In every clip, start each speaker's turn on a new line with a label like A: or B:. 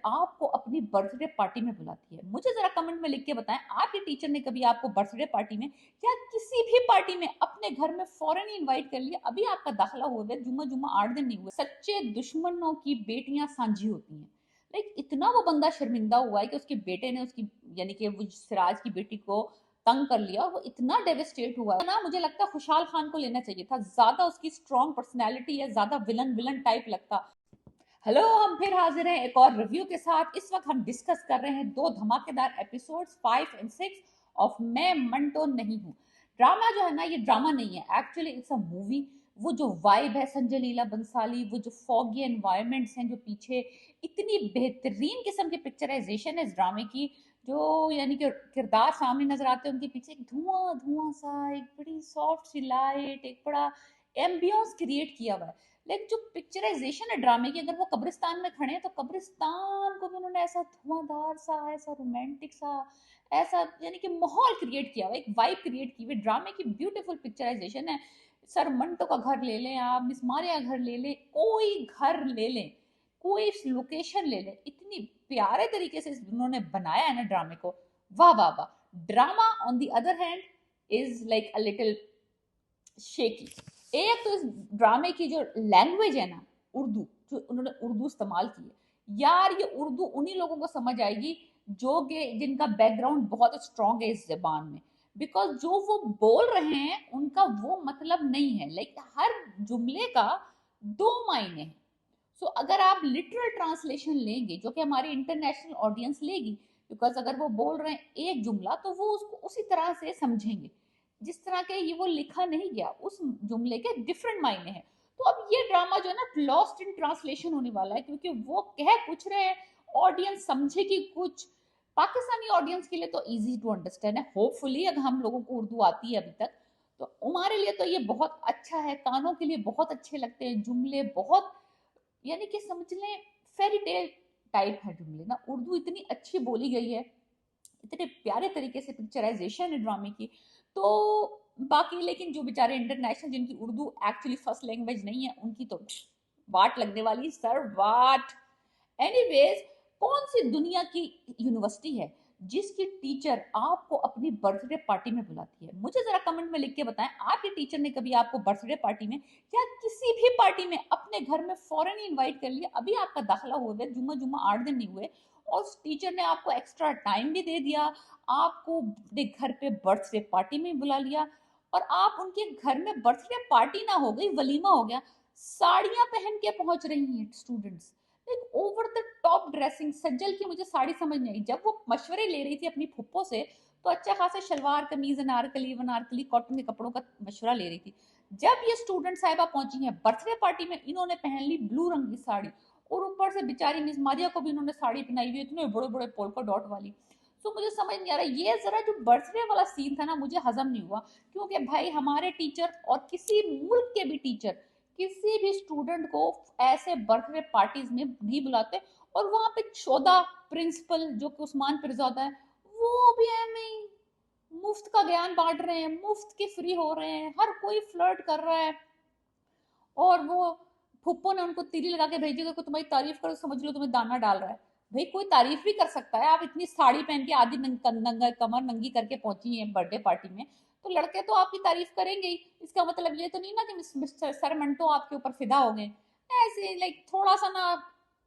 A: आपको अपनी birthday party में बुलाती है। मुझे जरा कमेंट में लिख के बताएं, आपके टीचर ने कभी आपको बर्थडे पार्टी में या किसी भी पार्टी में अपने घर में फौरन ही इनवाइट कर लिया? अभी आपका दाखिला हुआ है, जुम्मा जुम्मा 8 दिन नहीं हुए। सच्चे दुश्मनों की बेटियां सांझी होती हैं। लाइक इतना वो बंदा शर्मिंदा हुआ है कि उसके बेटे ने उसकी यानी कि वो सिराज की बेटी को तंग कर लिया। वो इतना डेविस्टेट हुआ है ना, मुझे लगता है खुशहाल खान को लेना चाहिए था। ज्यादा उसकी स्ट्रॉन्ग पर्सनैलिटी है, ज्यादा विलन विलन टाइप लगता। हेलो, हम फिर हाजिर हैं एक और रिव्यू के साथ। इस वक्त हम डिस्कस कर रहे हैं दो धमाकेदार एपिसोड्स 5 और 6 ऑफ मैं मंटो नहीं हूँ। ड्रामा जो है ना, ये ड्रामा नहीं है, एक्चुअली इट्स अ मूवी। वो जो वाइब है संजय लीला बंसाली, वो जो फॉगी एनवायरमेंट्स हैं जो पीछे, इतनी बेहतरीन किस्म की पिक्चराइजेशन है इस ड्रामे की। जो यानी कि किरदार सामने नजर आते हैं, उनके पीछे एक धुआं धुआं सा, एक बड़ी सॉफ्ट सी लाइट, एक बड़ा एम्बियंस क्रिएट किया हुआ है। लेकिन जो पिक्चराइजेशन है ड्रामे की, अगर वो कब्रिस्तान में खड़े हैं तो कब्रिस्तान को भी उन्होंने ऐसा धुआंधार सा, ऐसा रोमांटिक सा, ऐसा यानी कि माहौल क्रिएट किया हुआ, एक वाइब क्रिएट की हुई ड्रामे की। ब्यूटीफुल पिक्चराइजेशन है। सर मंटो का घर ले लें आप, मिस मारिया का घर ले लें, कोई घर ले लें, कोई लोकेशन ले लें, इतनी प्यारे तरीके से उन्होंने बनाया है ना ड्रामे को। वाह वाह वाह। Drama on the other hand is like a little shaky. एक तो इस ड्रामे की जो लैंग्वेज है ना, उर्दू, जो उन्होंने उर्दू इस्तेमाल की है यार, ये उर्दू उन्हीं लोगों को समझ आएगी जो कि जिनका बैकग्राउंड बहुत स्ट्रांग है इस जबान में। बिकॉज जो वो बोल रहे हैं उनका वो मतलब नहीं है। लाइक हर जुमले का दो मायने हैं। सो अगर आप लिटरल ट्रांसलेशन लेंगे जो कि हमारी इंटरनेशनल ऑडियंस लेगी, बिकॉज अगर वो बोल रहे हैं एक जुमला तो वो उसको उसी तरह से समझेंगे जिस तरह के ये वो लिखा नहीं गया, उस जुमले के डिफरेंट मायने हैं। तो अब ये ड्रामा जो है ना, लॉस्ट इन ट्रांसलेशन होने वाला है, क्योंकि वो कह कुछ रहे हैं, ऑडियंस समझेगी कुछ। पाकिस्तानी ऑडियंस के लिए तो इजी टू अंडरस्टैंड है, होपफुली। अगर हम लोगों को उर्दू आती है अभी तक, तो हमारे लिए तो ये बहुत अच्छा है, कानों के लिए बहुत अच्छे लगते हैं जुमले, बहुत यानी कि समझ लें फेरी टेल टाइप है जुमले ना। उर्दू इतनी अच्छी बोली गई है, इतने प्यारे तरीके से पिक्चराइजेशन है ड्रामे की। तो बाकी लेकिन जो बेचारे इंटरनेशनल, जिनकी उर्दू एक्चुअली फर्स्ट लैंग्वेज नहीं है, उनकी तो वाट लगने वाली, सर वाट। एनीवेज, कौन सी दुनिया की यूनिवर्सिटी है जिसकी टीचर आपको अपनी बर्थडे पार्टी में बुलाती है? मुझे जरा कमेंट में लिख के बताएं, आपके टीचर ने कभी आपको बर्थडे पार्टी में या किसी भी पार्टी में अपने घर में फौरन ही इनवाइट कर लिया? अभी आपका दाखिला हुआ है, जुम्मा जुम्मा 8 दिन नहीं हुए, और उस टीचर ने आपको एक्स्ट्रा टाइम भी दे दिया, आपको अपने घर पे बर्थडे पार्टी में बुला लिया, और आप उनके घर में बर्थडे पार्टी ना हो गई, वलीमा हो गया, साड़ियां पहन के पहुंच रही हैं स्टूडेंट्स। एक ओवर द टॉप ड्रेसिंग। सज्जल की मुझे साड़ी समझ नहीं आई। जब वो मशवरे ले रही थी अपनी फुप्पो से, तो अच्छा खासा शलवार कमीज, अनारकली वनारकली कॉटन के कपड़ों का मशवरा ले रही थी। जब ये स्टूडेंट साहिबा पहुंची है बर्थडे पार्टी में, इन्होंने पहन ली ब्लू रंग की साड़ी, और ऊपर से बेचारी मिस मारिया को भी इन्होंने साड़ी पहनाई हुई, इतने बड़े बड़े पोल्का डॉट वाली। तो मुझे समझ नहीं आ रहा, ये जरा जो बर्थडे वाला सीन था ना, मुझे हजम नहीं हुआ। क्योंकि भाई हमारे टीचर और किसी मुल्क के भी टीचर किसी भी स्टूडेंट को ऐसे बर्थडे पार्टीज में नहीं बुलाते। और वहां पे चौदह प्रिंसिपल जो कि उस्मान पिरजौदा है, वो भी हमें मुफ्त का ज्ञान बांट रहे हैं, मुफ्त के फ्री हो रहे हैं, हर कोई फ्लर्ट कर रहा है। और वो फुप्पो ने उनको तीली लगा के भेजी कि तुम्हारी तारीफ करो, समझ लो तुम्हें दाना डाल रहा है। भाई कोई तारीफ भी कर सकता है। आप इतनी साड़ी पहन के आधी कमर नंगी करके पहुंची है बर्थडे पार्टी में, तो लड़के तो आपकी तारीफ करेंगे ही। इसका मतलब ये तो नहीं ना कि मिस्टर सर मंटो आपके ऊपर फिदा हो गए। ऐसे लाइक थोड़ा सा ना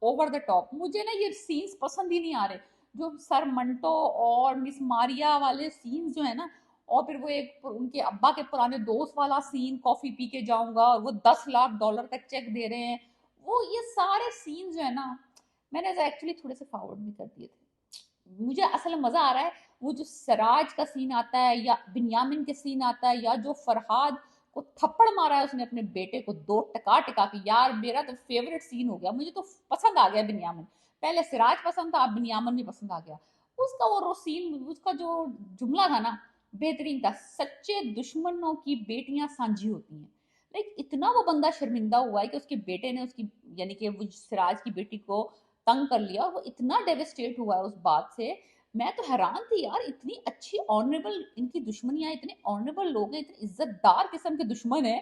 A: ओवर द टॉप। मुझे ना ये सीन्स पसंद ही नहीं आ रहे, जो सर मंटो और मिस मारिया वाले सीन्स जो है ना, और फिर वो एक उनके अब्बा के पुराने दोस्त वाला सीन, कॉफी पी के जाऊंगा, और वो $10 लाख का चेक दे रहे हैं, वो ये सारे सीन जो है ना, मैंने एक्चुअली थोड़े से फॉरवर्ड भी कर दिए थे। मुझे असल में मजा आ रहा है वो जो सराज का सीन आता है, या बिन्यामिन के सीन आता है, या जो फरहाद को थप्पड़ मारा है उसने अपने बेटे को दो टका टका के। यार मेरा तो फेवरेट सीन हो गया, मुझे तो पसंद आ गया बिन्यामिन। पहले सिराज पसंद था, अब बिन्यामिन भी पसंद आ गया। उसका वो सीन, उसका जो जुमला था ना, बेहतरीन था। सच्चे दुश्मनों की बेटियां सांझी होती हैं। लाइक इतना वो बंदा शर्मिंदा हुआ है कि उसके बेटे ने उसकी यानी कि वो सिराज की बेटी को तंग कर लिया, और वो इतना डेविस्टेट हुआ है उस बात से। मैं तो हैरान थी यार, इतनी अच्छी ऑनरेबल इनकी दुश्मनियां, इतने ऑनरेबल लोग हैं, इतने इज्जतदार किस्म के दुश्मन है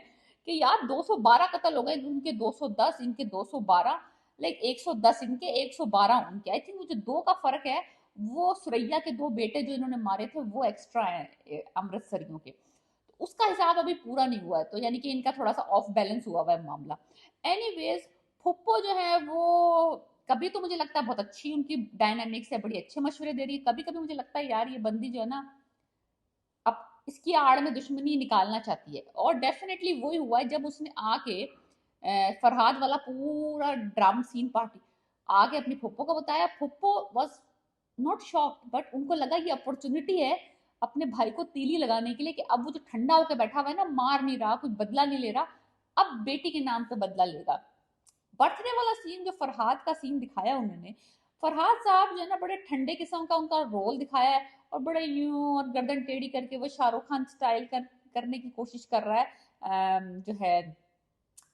A: कि यार 212 कत्ल हो गए, उनके 210, इनके 212। लाइक 110 इनके, 112 उनके। आई थिंक वो जो 2 का फर्क है, वो सुरैया के 2 बेटे जो इन्होंने मारे थे वो एक्स्ट्रा है अमृतसरियों के, तो उसका हिसाब अभी पूरा नहीं हुआ है, तो यानी कि इनका थोड़ा सा ऑफ बैलेंस हुआ हुआ है मामला। एनीवेज, फुप्पो जो है वो कभी तो मुझे लगता है बहुत अच्छी उनकी डायनामिक्स है, बड़ी अच्छे मशवरे दे रही है, कभी कभी मुझे लगता है यार ये बंदी जो है ना अब इसकी आड़ में दुश्मनी निकालना चाहती है। और डेफिनेटली वही हुआ है जब उसने आके फरहाद वाला पूरा ड्रामा सीन पार्टी आके अपनी फुप्पो को बताया। फुप्पो वॉज नॉट शॉक्ड, बट उनको लगा ये अपॉर्चुनिटी है अपने भाई को तीली लगाने के लिए, कि अब वो जो ठंडा होकर बैठा हुआ है ना, मार नहीं रहा, कुछ बदला नहीं ले रहा, अब बेटी के नाम पे बदला लेगा। बर्थडे वाला सीन जो फरहाद का सीन दिखाया उन्होंने, फरहाद साहब जो है ना बड़े ठंडे किस्म का उनका रोल दिखाया है, और बड़े यूं और गर्दन टेढ़ी करके वो शाहरुख खान स्टाइल करने की कोशिश कर रहा है। जो है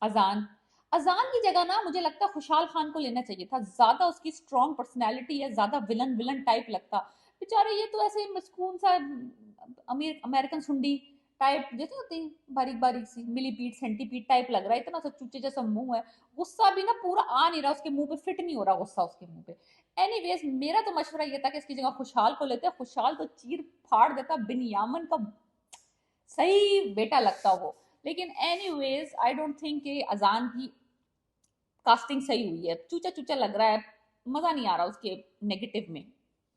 A: अजान, अजान की जगह ना मुझे लगता है खुशहाल खान को लेना चाहिए था, ज्यादा उसकी स्ट्रॉन्ग पर्सनैलिटी है, ज्यादा विलन विलन टाइप लगता। बेचारे ये तो ऐसे मस्कून सा अमीर अमेरिकन सुंडी टाइप जैसे होती है, बारीक बारीक सी मिलीपीट सेंटीपीट टाइप लग रहा है, इतना सा चूचे जैसा मुंह है, गुस्सा भी ना पूरा आ नहीं रहा उसके मुंह पे, फिट नहीं हो रहा गुस्सा उसके मुंह पे। एनीवेज, मेरा तो मशवरा ये था कि इसकी जगह खुशहाल को लेते, खुशहाल तो चीर फाड़ देता, बिन यामन का सही बेटा लगता वो। लेकिन एनीवेज आई डोंट थिंक कि अजान की कास्टिंग सही हुई है, चूचा चूचा लग रहा है, मजा नहीं आ रहा उसके नेगेटिव में,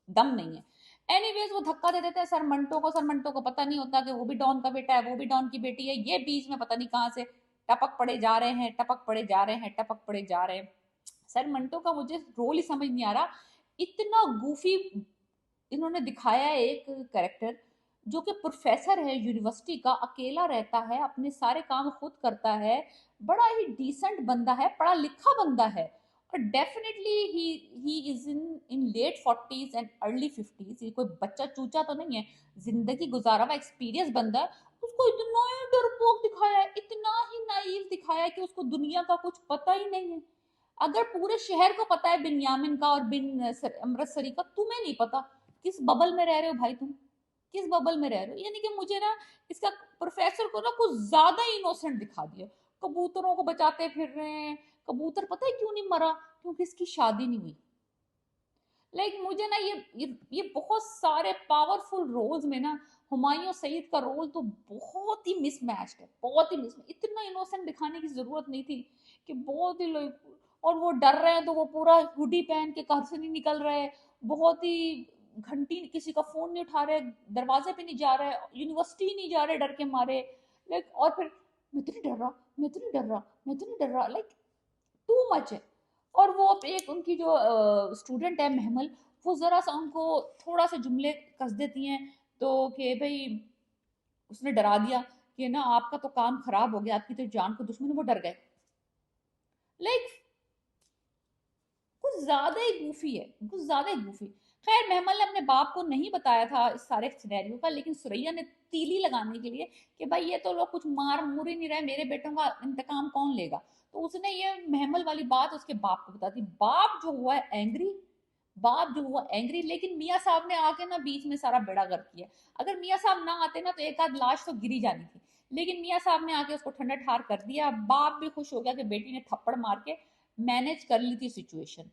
A: दम नहीं है। एनीवेज, वो धक्का दे देते हैं सरमंटो को, सरमंटो को पता नहीं होता कि वो भी डॉन का बेटा है, वो भी डॉन की बेटी है, ये बीच में पता नहीं कहाँ से टपक पड़े जा रहे हैं, टपक पड़े जा रहे हैं, टपक पड़े जा रहे हैं। सरमंटो का मुझे रोल ही समझ नहीं आ रहा, इतना गूफी इन्होंने दिखाया है एक कैरेक्टर, जो कि प्रोफेसर है यूनिवर्सिटी का, अकेला रहता है, अपने सारे काम खुद करता है, बड़ा ही डिसेंट बंदा है, पढ़ा लिखा बंदा है, और डेफिनेटली ही is in in late 40s and early 50s, ये कोई बच्चा चूचा तो नहीं है, जिंदगी गुजारा हुआ एक्सपीरियंस बंदा है। उसको इतना ही डरपोक दिखाया है, इतना ही नाइव दिखाया है कि उसको दुनिया का कुछ पता ही नहीं है। अगर पूरे शहर को पता है बिन्यामिन का और बिन अमृतसरी का, तुम्हें नहीं पता, किस बबल में रह रहे हो भाई तुम, किस बबल में रह रहे हो। यानी कि मुझे ना इसका प्रोफेसर को ना कुछ ज्यादा ही इनोसेंट दिखा दिया, कबूतरों को बचाते फिर रहे हैं, कबूतर पता है क्यों नहीं मरा, क्योंकि इसकी शादी नहीं हुई। मुझे ना ये बहुत सारे पावरफुल रोल्स में ना हुमायूं सईद का रोल तो बहुत ही मिसमैच्ड है, बहुत ही इतना इनोसेंट दिखाने की जरूरत नहीं थी, कि बहुत ही लोग, और वो डर रहे हैं तो वो पूरा हुडी पहन के घर से नहीं निकल रहे, बहुत ही घंटी किसी का फोन नहीं उठा रहे, दरवाजे पे नहीं जा रहे, यूनिवर्सिटी नहीं जा रहे डर के मारे, और फिर मैं तो नहीं डर रहा, मैं तो नहीं डर रहा, मैं तो नहीं डर रहा, टू मच है। और वो एक उनकी जो स्टूडेंट है महमल, वो जरा सा उनको थोड़ा सा जुमले कस देती हैं, तो कि भाई उसने डरा दिया कि ना आपका तो काम खराब हो गया, आपकी तो जान को दुश्मन, वो डर गए। लाइक कुछ ज्यादा ही गूफी है, कुछ ज्यादा ही गूफी। खैर, महमल ने अपने बाप को नहीं बताया था इस सारे सिनेरियो का, लेकिन सुरैया ने तीली लगाने के लिए कि भाई ये तो लोग कुछ मार मुर ही नहीं रहे, मेरे बेटों का इंतकाम कौन लेगा, तो उसने ये महमल वाली बात उसके बाप को बता दी। बाप जो हुआ है एंग्री, बाप जो हुआ एंग्री, लेकिन मियाँ साहब ने आके ना बीच में सारा बेड़ा गर्क किया। अगर मियाँ साहब ना आते ना तो एक आध लाश तो गिरी जानी थी, लेकिन मियाँ साहब ने आके उसको ठंडा ठार कर दिया। बाप भी खुश हो गया कि बेटी ने थप्पड़ मार के मैनेज कर ली थी सिचुएशन।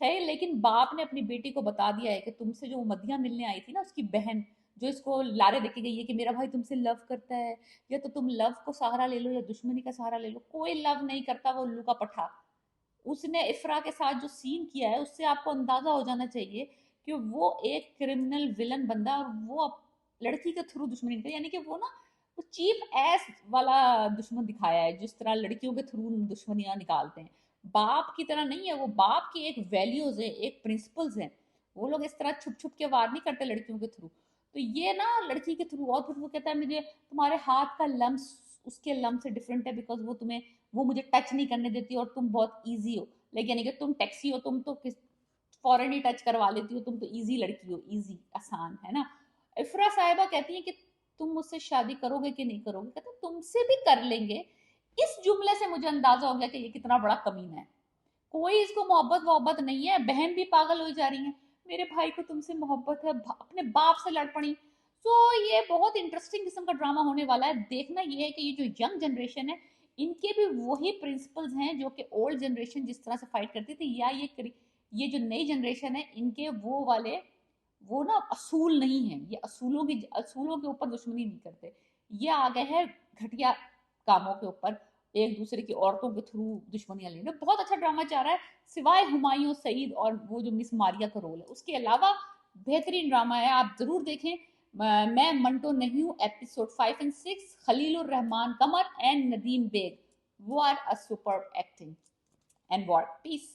A: है, लेकिन बाप ने अपनी बेटी को बता दिया है कि तुमसे जो मदिया मिलने आई थी ना, उसकी बहन जो इसको लारे देके गई है कि मेरा भाई तुमसे लव करता है, या तो तुम लव को सहारा ले लो या दुश्मनी का सहारा ले लो, कोई लव नहीं करता, वो उल्लू का पठा। उसने इफ्रा के साथ जो सीन किया है उससे आपको अंदाजा हो जाना चाहिए कि वो एक क्रिमिनल विलन बंदा, और वो लड़की के थ्रू दुश्मनी यानी कि वो ना वो चीप एस वाला दुश्मन दिखाया है, जिस तरह लड़कियों के थ्रू दुश्मनियां निकालते हैं। बाप की तरह नहीं है वो, बाप की एक वैल्यूज है, एक प्रिंसिपल्स है, वो लोग इस तरह छुप छुप के वार नहीं करते लड़कियों के थ्रू। तो ये ना लड़की के थ्रू, और फिर वो कहता है मुझे तुम्हारे हाथ का लम्स उसके लम से डिफरेंट है, बिकॉज वो तुम्हें, वो मुझे टच नहीं करने देती, और तुम बहुत ईजी हो, लेकिन यानी कि तुम टैक्सी हो, तुम तो किस फॉरन ही टच करवा लेती हो, तुम तो ईजी लड़की हो, ईजी आसान है ना। इफ्रा साहिबा कहती है कि तुम मुझसे शादी करोगे कि नहीं करोगे, कहते तुमसे भी कर लेंगे। इस जुमले से मुझे अंदाजा हो गया कि ये कितना बड़ा कमीना है, कोई इसको मोहब्बत वोहब्बत नहीं है, बहन भी पागल हो जा रही है, मेरे भाई को तुमसे मोहब्बत है, अपने बाप से लड़ पड़ी। तो ये बहुत इंटरेस्टिंग किस्म का ड्रामा होने वाला है। देखना ये है कि ये जो यंग जनरेशन है, इनके भी वही प्रिंसिपल्स हैं जो कि ओल्ड जनरेशन जिस तरह से फाइट करती थी, या ये जो नई जनरेशन है इनके वो वाले वो ना असूल नहीं है, ये असूलों के ऊपर दुश्मनी नहीं करते, ये आ गए हैं घटिया कामों के ऊपर, एक दूसरे की औरतों के थ्रू दुश्मनियां लेने। बहुत अच्छा ड्रामा चाह रहा है, सिवाय हुमायूं सईद और वो जो मिस मारिया का रोल है उसके अलावा बेहतरीन ड्रामा है, आप जरूर देखें। मैं मंटो नहीं हूँ एपिसोड 5 और 6, खलीलुर रहमान कमर एंड नदीम बेग, वो are a super acting and what piece.